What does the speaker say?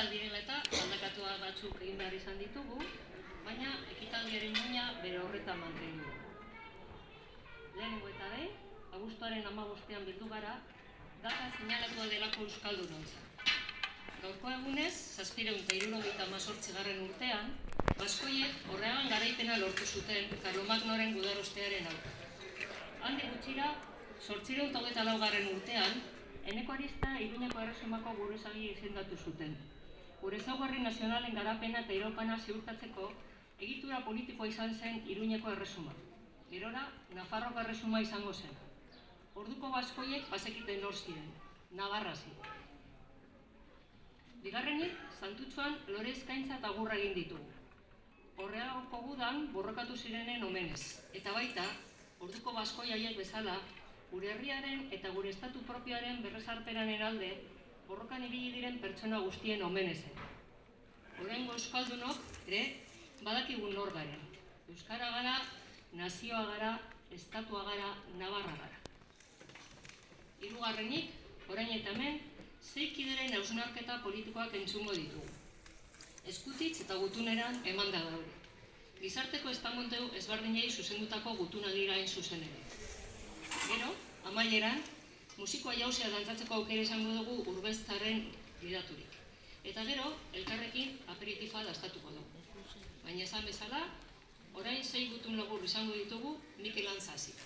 Gauzak direla eta aldakatua batzuk egin behar izan ditugu, baina ekitaldiaren muina bere horretan mantendu. Lehenengo eta behin, abuztuaren 15ean bildu gara, data seinalatua delako euskaldunontzat. Gaurko egunez, 778. urtean, baskoiek Orreagan garaipena lortu zuten Karlomagnoren gudarostearen aurka. Handik gutxira, 824. urtean, Eneko Arista Iruñeko Erresumako buruzagi izendatu zuten. Gure ezaugarri nazionalen garapena eta iraupena ziurtatzeko egitura politikoa izan zen Iruñeko Erresuma. Gerora, Nafarroko Erresuma izango zen. Orduko baskoiek bazekiten nor ziren, Navarra ziren. Bigarrenik, Santutxuan lore eskaintza eta agurra egin ditugu. Orreagako gudan borrokatu zirenen omenez, eta baita, orduko baskoi haiek bezala, gure herriaren eta gure estatu propioaren berrezarpenaren alde borrokan ibili diren pertsona guztien omenezen. Oraingo euskaldunok ere badakigu nor garen. Euskara gara, nazioa gara, estatua gara, Navarra gara. Hirugarrenik, orain eta hemen, 6 kideren hausnarketa politikoak entzungo ditugu. Eskutitz eta gutuneran emanda daude. Gizarteko estamonteu ezberdinei zuzendutako gutunadira hain zuzen ere. Gero, amaieran, musikoa jauzea dantzatzeko aukera izango dugu Urbeztarren gidaturik. Eta gero, elkarrekin aperitifa dastatuko dugu. Baina esan bezala, orain 6 gutun labur izango ditugu Mikel Antzazik.